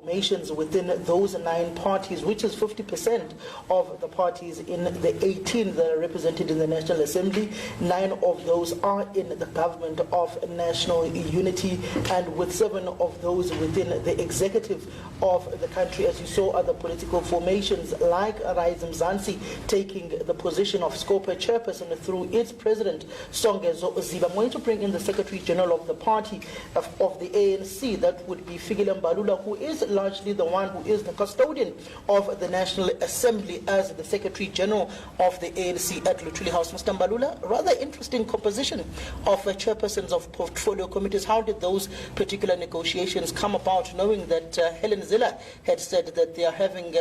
Formations within those 9 parties, which is 50% of the parties in the 18 that are represented in the National Assembly. 9 of those are in the government of national unity, and with 7 of those within the executive of the country. As you saw, other political formations like Rise Mzansi taking the position of Scopa chairperson through its president, Songezo Ziba. I'm going to bring in the Secretary General of the party of the ANC. That would be Fikile Mbalula, who is largely the one who is the custodian of the National Assembly as the Secretary General of the ANC at Luthuli House. Mr. Mbalula, rather interesting composition of chairpersons of portfolio committees. How did those particular negotiations come about, knowing that Helen Ziller had said that they are having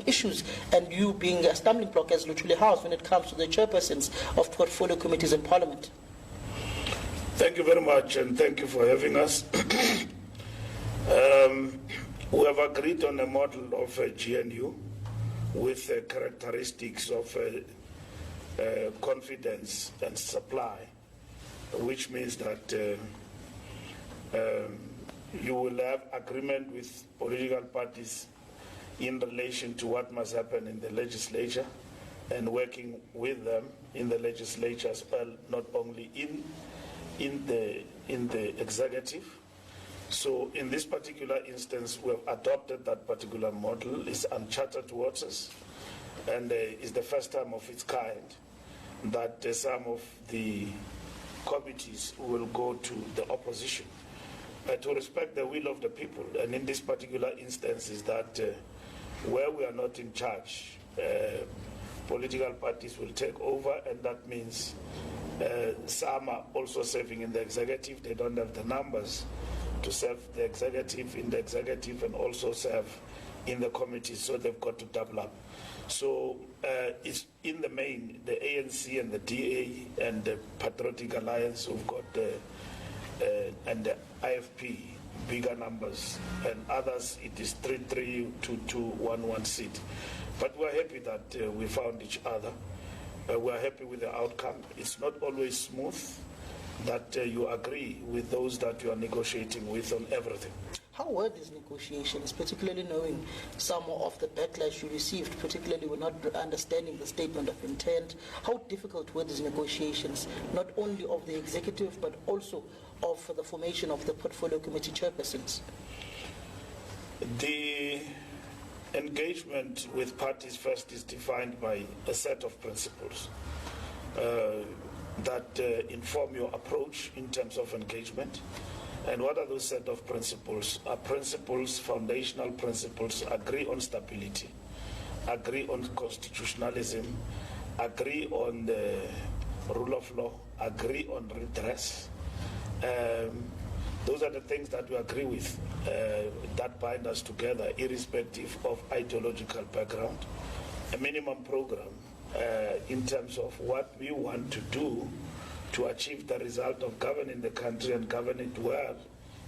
issues, and you being a stumbling block as Luthuli House when it comes to the chairpersons of portfolio committees in Parliament? Thank you very much, and thank you for having us. We have agreed on a model of GNU with characteristics of confidence and supply, which means that you will have agreement with political parties in relation to what must happen in the legislature, and working with them in the legislature as well, not only in the executive. So in this particular instance, we have adopted that particular model. It's uncharted waters, and it's the first time of its kind that some of the committees will go to the opposition to respect the will of the people. And in this particular instance is that where we are not in charge, political parties will take over, and that means some are also serving in the executive. They don't have the numbers to serve the executive in the executive and also serve in the committees, so they've got to double up. So it's in the main, the ANC and the DA and the Patriotic Alliance who've got and the IFP bigger numbers, and others it is 3-3, 2-2, 1-1 seat. But we're happy that we found each other. We're happy with the outcome. It's not always smooth that you agree with those that you are negotiating with on everything. How were these negotiations, particularly knowing some of the backlash you received, particularly with not understanding the statement of intent? How difficult were these negotiations, not only of the executive, but also of the formation of the portfolio committee chairpersons? The engagement with parties first is defined by a set of principles that inform your approach in terms of engagement. And what are those set of principles? Are principles, foundational principles: agree on stability, agree on constitutionalism, agree on the rule of law, agree on redress. Those are the things that we agree with, that bind us together, irrespective of ideological background. A minimum program in terms of what we want to do to achieve the result of governing the country and govern it well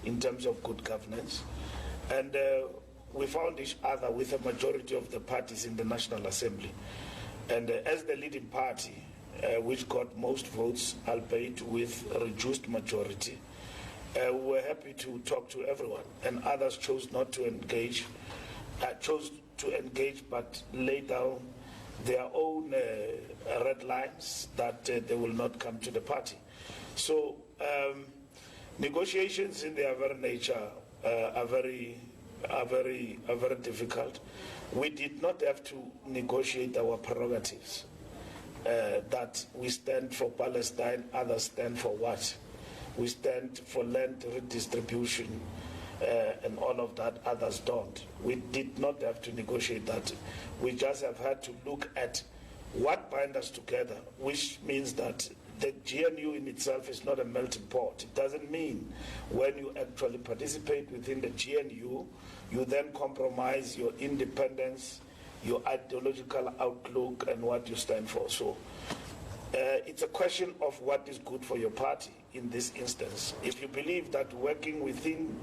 in terms of good governance. And we found each other with a majority of the parties in the National Assembly. And as the leading party, which got most votes, albeit with a reduced majority, we were happy to talk to everyone. And others chose not to engage, chose to engage but lay down their own red lines that they will not come to the party. So negotiations in their very nature are very difficult. We did not have to negotiate our prerogatives, that we stand for Palestine, others stand for what? We stand for land redistribution, and all of that, others don't. We did not have to negotiate that. We just have had to look at what binds us together, which means that the GNU in itself is not a melting pot. It doesn't mean when you actually participate within the GNU, you then compromise your independence, your ideological outlook, and what you stand for. So it's a question of what is good for your party in this instance. If you believe that working within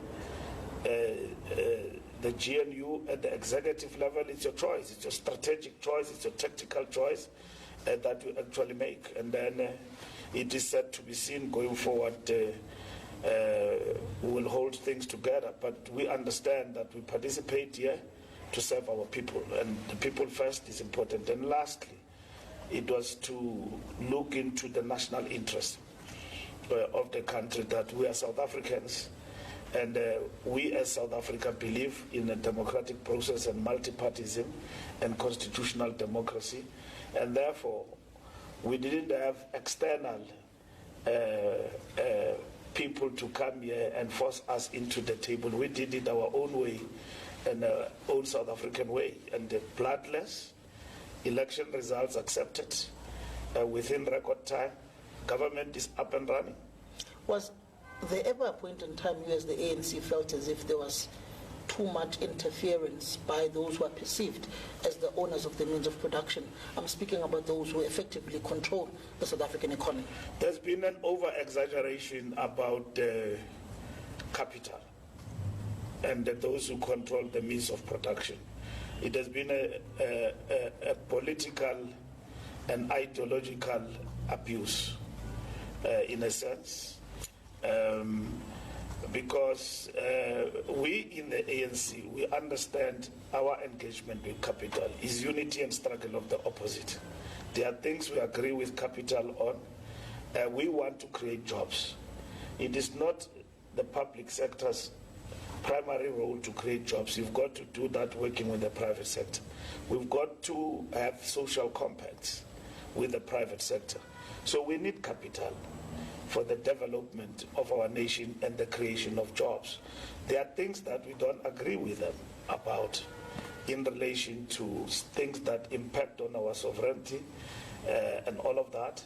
the GNU at the executive level, it's your choice, it's your strategic choice, it's your tactical choice that you actually make. And then it is set to be seen going forward we will hold things together, but we understand that we participate here to serve our people, and the people first is important. And lastly, it was to look into the national interest of the country, that we are South Africans, and we as South Africa believe in a democratic process and multipartyism and constitutional democracy, and therefore we didn't have external people to come here and force us into the table. We did it our own way and our own South African way, and the bloodless election results accepted within record time. Government is up and running. Was there ever a point in time you as the ANC felt as if there was too much interference by those who are perceived as the owners of the means of production? I'm speaking about those who effectively control the South African economy. There's been an over-exaggeration about capital and those who control the means of production. It has been a political and ideological abuse, in a sense, because we in the ANC, we understand our engagement with capital is unity and struggle of the opposite. There are things we agree with capital on. We want to create jobs. It is not the public sector's primary role to create jobs. You've got to do that working with the private sector. We've got to have social compacts with the private sector. So we need capital for the development of our nation and the creation of jobs. There are things that we don't agree with them about in relation to things that impact on our sovereignty and all of that.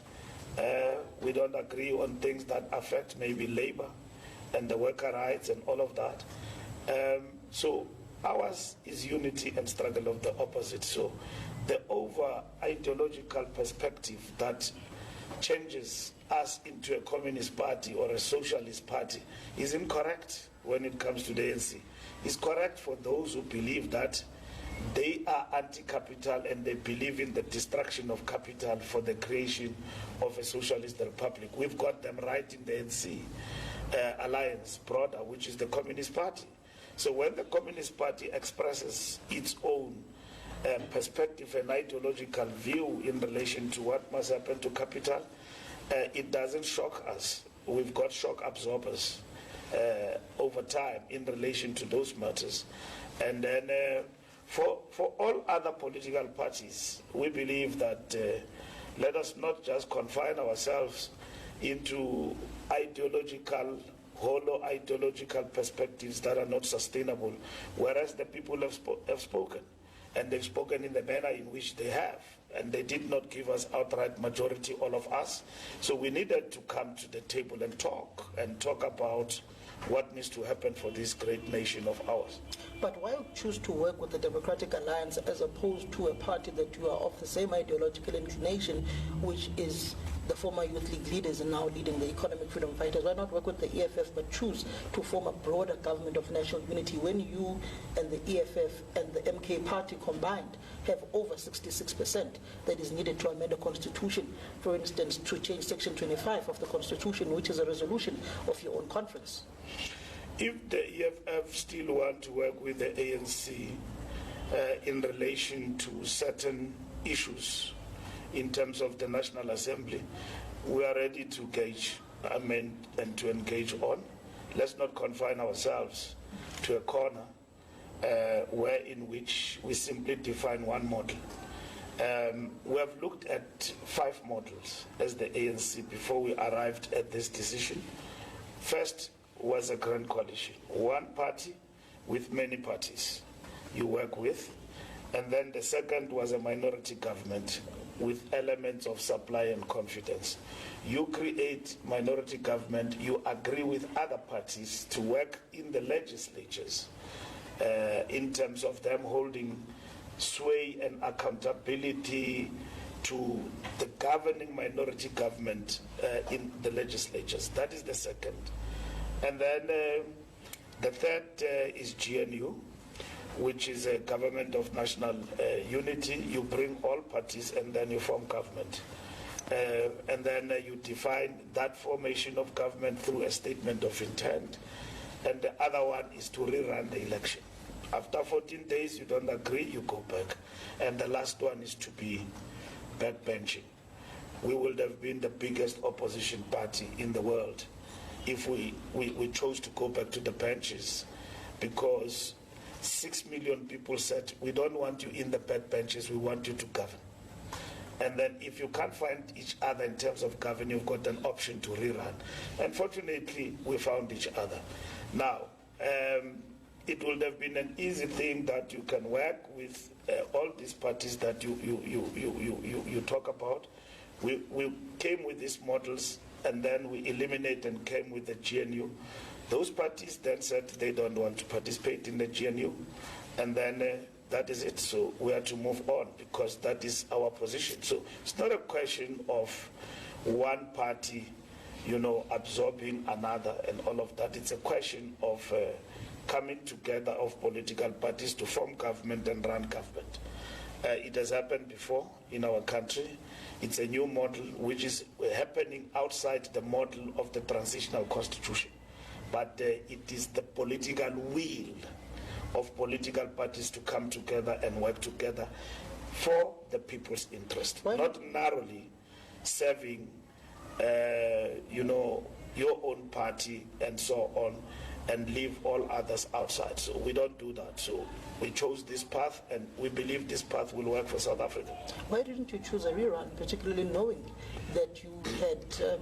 We don't agree on things that affect maybe labor and the worker rights and all of that. So ours is unity and struggle of the opposite. So the over-ideological perspective that changes us into a communist party or a socialist party is incorrect when it comes to the ANC. It's correct for those who believe that they are anti-capital and they believe in the destruction of capital for the creation of a socialist republic. We've got them right in the ANC alliance broader, which is the Communist Party. So when the Communist Party expresses its own perspective and ideological view in relation to what must happen to capital, it doesn't shock us. We've got shock absorbers over time in relation to those matters. And then for all other political parties, we believe that let us not just confine ourselves into hollow ideological perspectives that are not sustainable, whereas the people have spoken, and they've spoken in the manner in which they have, and they did not give us outright majority, all of us. So we needed to come to the table and talk about what needs to happen for this great nation of ours. But why choose to work with the Democratic Alliance as opposed to a party that you are of the same ideological inclination, which is the former youth league leaders and now leading the economic freedom fighters? Why not work with the EFF but choose to form a broader government of national unity when you and the EFF and the MK party combined have over 66% that is needed to amend the constitution, for instance, to change section 25 of the constitution, which is a resolution of your own conference? If the EFF still want to work with the ANC in relation to certain issues in terms of the National Assembly, we are ready to amend and to engage on. Let's not confine ourselves to a corner in which we simply define one model. We have looked at 5 models as the ANC before we arrived at this decision. First was a grand coalition, one party with many parties you work with, and then the second was a minority government with elements of supply and confidence. You create minority government, you agree with other parties to work in the legislatures in terms of them holding sway and accountability to the governing minority government in the legislatures. That is the second. And then the third is GNU, which is a government of national unity. You bring all parties and then you form government. and then you define that formation of government through a statement of intent, and the other one is to rerun the election. After 14 days, you don't agree, you go back. And the last one is to be backbenching. We would have been the biggest opposition party in the world if we chose to go back to the benches, because 6 million people said, we don't want you in the backbenches, we want you to govern. And then if you can't find each other in terms of governing, you've got an option to rerun. Unfortunately, we found each other. Now, it would have been an easy thing that you can work with all these parties that you talk about. We came with these models, and then we eliminated and came with the GNU. Those parties then said they don't want to participate in the GNU, and then that is it. So we have to move on, because that is our position. So it's not a question of one party, absorbing another and all of that. It's a question of coming together of political parties to form government and run government. It has happened before in our country. It's a new model which is happening outside the model of the transitional constitution. But it is the political will of political parties to come together and work together for the people's interest, not narrowly serving, your own party and so on, and leave all others outside. So we don't do that. So we chose this path, and we believe this path will work for South Africa. Why didn't you choose a rerun, particularly knowing that you had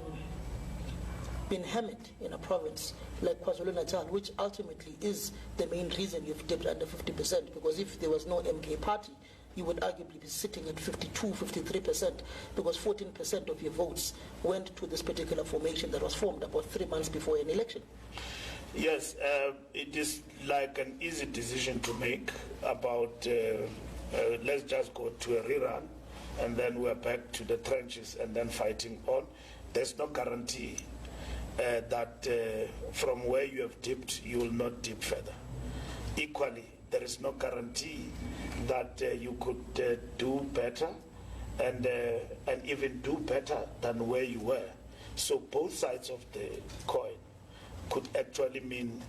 been hammered in a province like KwaZulu-Natal, which ultimately is the main reason you've dipped under 50%? Because if there was no MK party, you would arguably be sitting at 52, 53%, because 14% of your votes went to this particular formation that was formed about 3 months before an election. Yes, it is like an easy decision to make about let's just go to a rerun, and then we're back to the trenches and then fighting on. There's no guarantee that from where you have dipped, you will not dip further. Equally, there is no guarantee that you could do better and even do better than where you were. So both sides of the coin could actually mean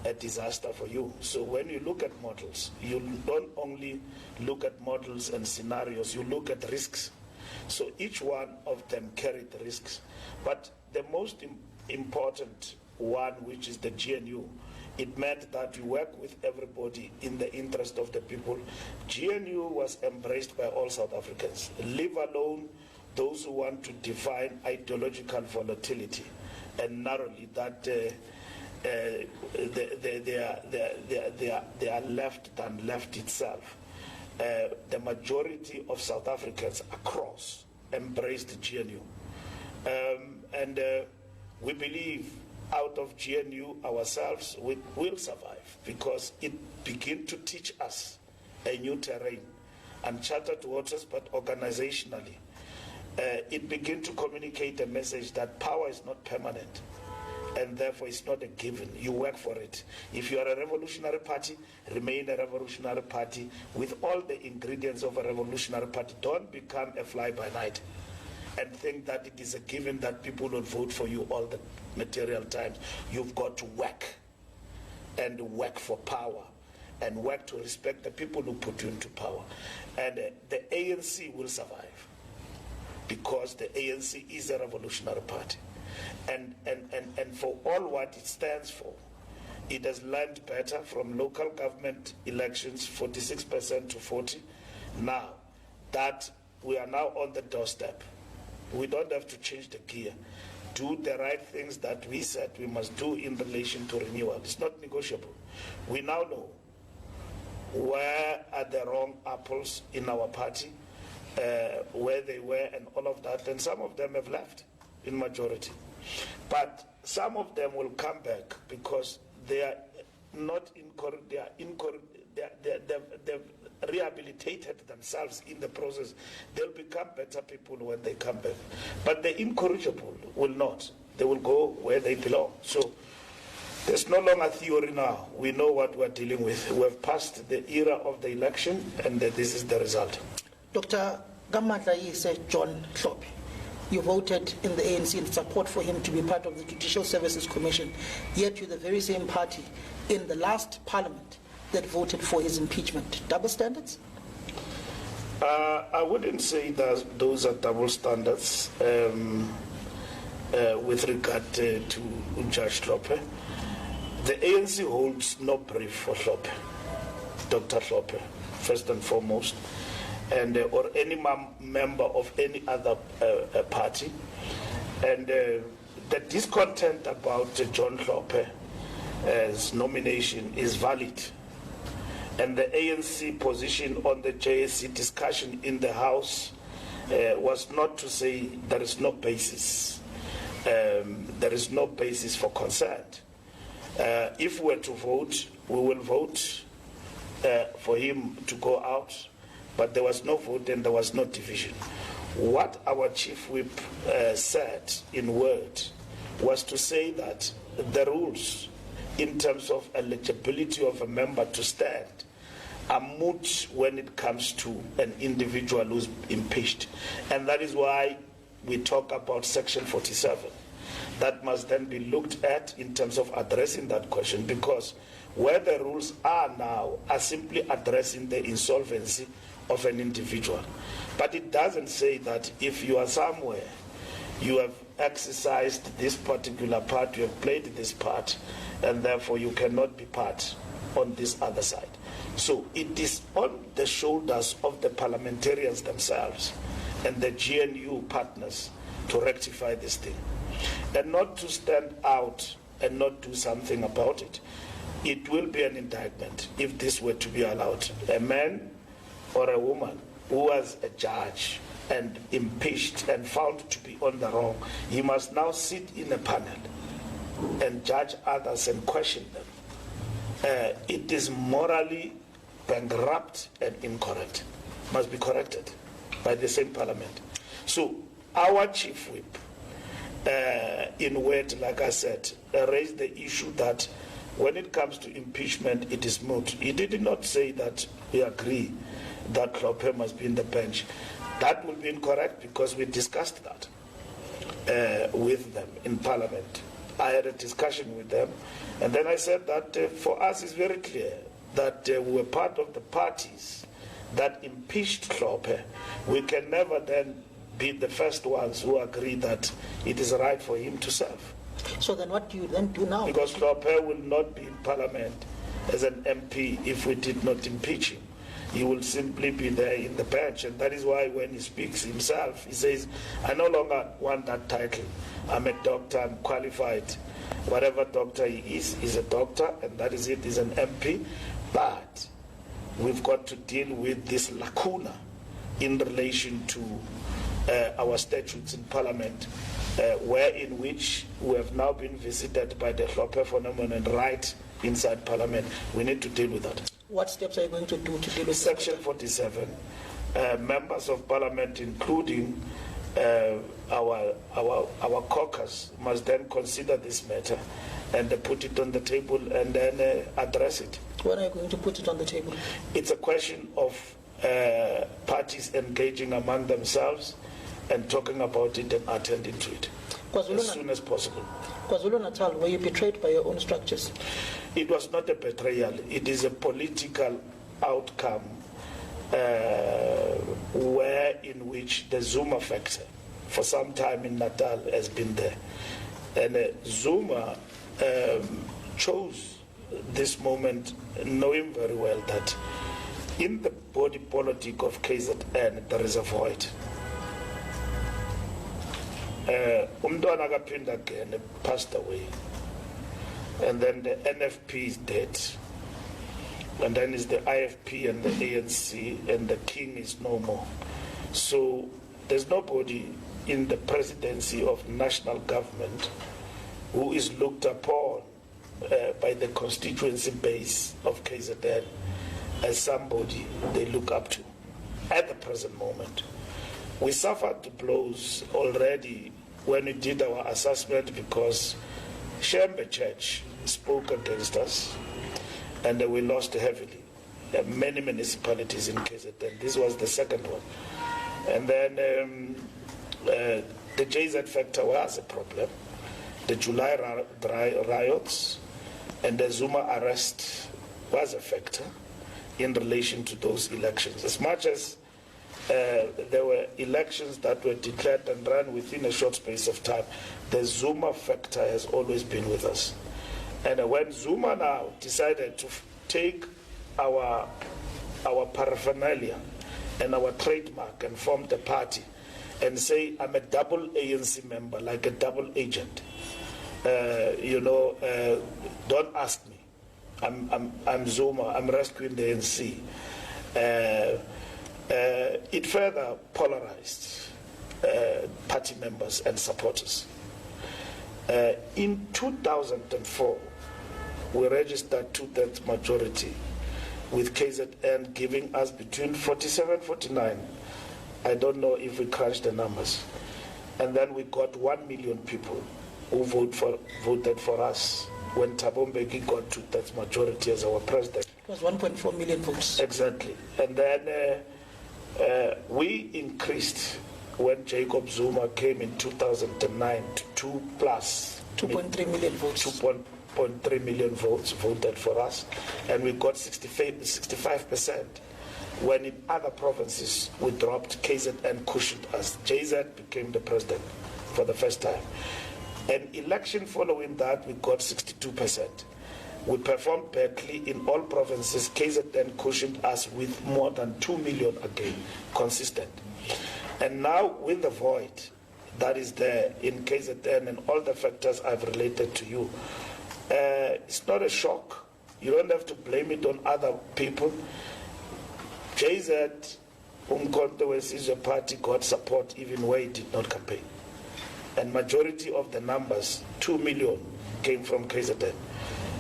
a disaster for you. So when you look at models, you don't only look at models and scenarios, you look at risks. So each one of them carried risks. But the most important one, which is the GNU, it meant that you work with everybody in the interest of the people. GNU was embraced by all South Africans, leave alone those who want to define ideological volatility and narrowly that they are left than left itself. The majority of South Africans across embraced GNU. And we believe out of GNU ourselves we will survive, because it begins to teach us a new terrain, uncharted waters, but organizationally. It begins to communicate a message that power is not permanent, and therefore it's not a given. You work for it. If you are a revolutionary party, remain a revolutionary party with all the ingredients of a revolutionary party. Don't become a fly-by-night and think that it is a given that people will vote for you all the material times. You've got to work, and work for power, and work to respect the people who put you into power. And the ANC will survive, because the ANC is a revolutionary party. And for all what it stands for, it has learned better from local government elections, 46% to 40%. Now that we are now on the doorstep, we don't have to change the gear. Do the right things that we said we must do in relation to renewal. It's not negotiable. We now know where are the wrong apples in our party, where they were and all of that, and some of them have left in majority. But some of them will come back because they are not they've rehabilitated themselves in the process. They'll become better people when they come back. But the incorrigible will not. They will go where they belong. So there's no longer theory now. We know what we're dealing with. We have passed the era of the election, and this is the result. Dr. Gamadla said John Klopp. you voted in the ANC in support for him to be part of the Judicial Services Commission, yet you're the very same party in the last parliament that voted for his impeachment. Double standards? I wouldn't say that those are double standards with regard to Judge Hlophe. The ANC holds no brief for Hlophe, Dr. Hlophe, first and foremost, and or any member of any other party. And the discontent about John Hlophe's nomination is valid. And the ANC position on the JSC discussion in the House was not to say there is no basis. There is no basis for consent. If we were to vote, we will vote for him to go out, but there was no vote and there was no division. What our chief whip said in word was to say that the rules in terms of eligibility of a member to stand are moot when it comes to an individual who's impeached. And that is why we talk about Section 47. That must then be looked at in terms of addressing that question, because where the rules are now are simply addressing the insolvency of an individual. But it doesn't say that if you are somewhere, you have exercised this particular part, you have played this part, and therefore you cannot be part on this other side. So it is on the shoulders of the parliamentarians themselves and the GNU partners to rectify this thing, and not to stand out and not do something about it. It will be an indictment if this were to be allowed. A man or a woman who was a judge and impeached and found to be on the wrong, he must now sit in a panel and judge others and question them. It is morally bankrupt and incorrect. Must be corrected by the same parliament. So our chief whip, in word, like I said, raised the issue that when it comes to impeachment, it is moot. He did not say that we agree that Hlophe must be in the bench. That will be incorrect because we discussed that with them in Parliament. I had a discussion with them, and then I said that for us it's very clear that we were part of the parties that impeached Hlophe. We can never then be the first ones who agree that it is right for him to serve. So then what do you then do now? Because Hlophe will not be in Parliament as an MP if we did not impeach him. He will simply be there in the bench, and that is why when he speaks himself, he says, I no longer want that title. I'm a doctor, I'm qualified. Whatever doctor he is, he's a doctor, and that is it, he's an MP. But we've got to deal with this lacuna in relation to our statutes in Parliament, in which we have now been visited by the Hlophe phenomenon right inside Parliament. We need to deal with that. What steps are you going to do to deal with Section 47? Members of Parliament, including our caucus, must then consider this matter and put it on the table and then address it. When are you going to put it on the table? It's a question of parties engaging among themselves and talking about it and attending to it as soon as possible. KwaZulu-Natal, were you betrayed by your own structures? It was not a betrayal. It is a political outcome in which the Zuma factor for some time in Natal has been there. And Zuma chose this moment knowing very well that in the body politic of KZN there is a void. Umntwana kaphinda again passed away, and then the NFP is dead, and then is the IFP and the ANC, and the king is no more. So there's nobody in the presidency of national government who is looked upon by the constituency base of KZN as somebody they look up to at the present moment. We suffered the blows already when we did our assessment because Shembe Church spoke against us and we lost heavily. Many municipalities in KZN. This was the second one. And then the The JZ factor was a problem. The July riots and the Zuma arrest was a factor in relation to those elections. As much as there were elections that were declared and run within a short space of time, the Zuma factor has always been with us. And when Zuma now decided to take our paraphernalia and our trademark and form the party and say, I'm a double ANC member, like a double agent, don't ask me. I'm Zuma, I'm rescuing the ANC. It further polarized party members and supporters. In 2004, we registered 2/3 majority with KZN giving us between 47 and 49. I don't know if we crunched the numbers. And then we got 1 million people who voted for us when Thabo Mbeki got 2/3 majority as our president. It was 1.4 million votes. Exactly. And then we increased when Jacob Zuma came in 2009 to 2.3 million votes. 2.3 million votes voted for us, and we got 65%. When in other provinces we dropped, KZN cushioned us. JZ became the president for the first time. An election following that, we got 62%. We performed badly in all provinces. KZN cushioned us with more than 2 million again, consistent. And now with the void that is there in KZN and all the factors I've related to you, it's not a shock. You don't have to blame it on other people. JZ, Umkhonto party got support even where it did not campaign. And majority of the numbers, 2 million, came from KZN.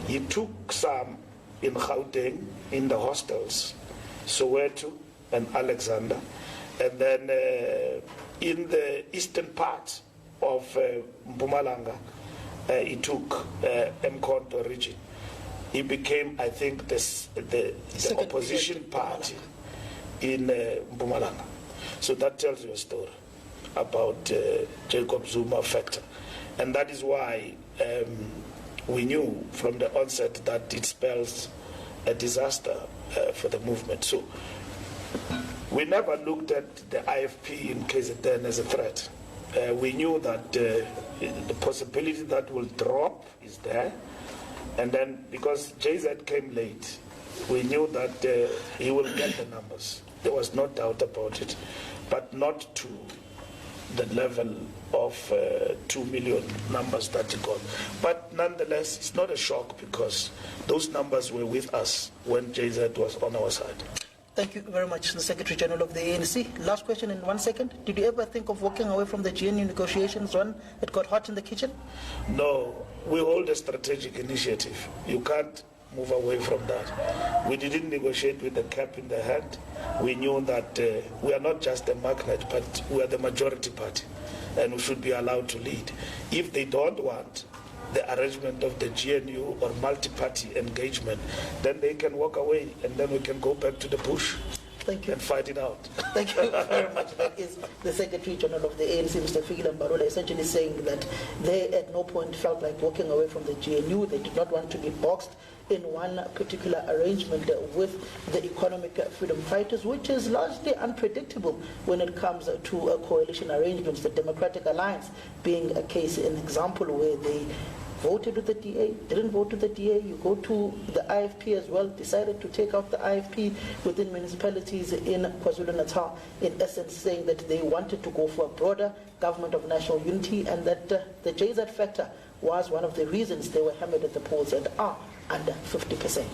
He took some in Gauteng, in the hostels, Soweto and Alexander, and then in the eastern part of Mpumalanga, he took Umkhonto region. He became, I think, the opposition party in Mpumalanga. So that tells you a story about Jacob Zuma factor. And that is why we knew from the onset that it spells a disaster for the movement. So we never looked at the IFP in KZN as a threat. We knew that the possibility that will drop is there. And then because JZ came late, we knew that he will get the numbers. There was no doubt about it, but not to the level of 2 million numbers that he got. But nonetheless, it's not a shock because those numbers were with us when JZ was on our side. Thank you very much, the Secretary General of the ANC. Last question in 1 second. Did you ever think of walking away from the GNU negotiations when it got hot in the kitchen? No, we hold a strategic initiative. You can't move away from that. We didn't negotiate with the cap in the hand. We knew that we are not just a magnet, but we are the majority party, and we should be allowed to lead. If they don't want the arrangement of the GNU or multi-party engagement, then they can walk away, and then we can go back to the bush. Thank you. And fight it out. Thank you very much. That is the Secretary General of the ANC, Mr. Fikile Mbalula, essentially saying that they at no point felt like walking away from the GNU. They did not want to be boxed in one particular arrangement with the economic freedom fighters, which is largely unpredictable when it comes to coalition arrangements, the Democratic Alliance being a case, an example where they voted with the DA, didn't vote with the DA. You go to the IFP as well, decided to take out the IFP within municipalities in KwaZulu-Natal, in essence saying that they wanted to go for a broader government of national unity, and that the JZ factor was one of the reasons they were hammered at the polls and are under 50%.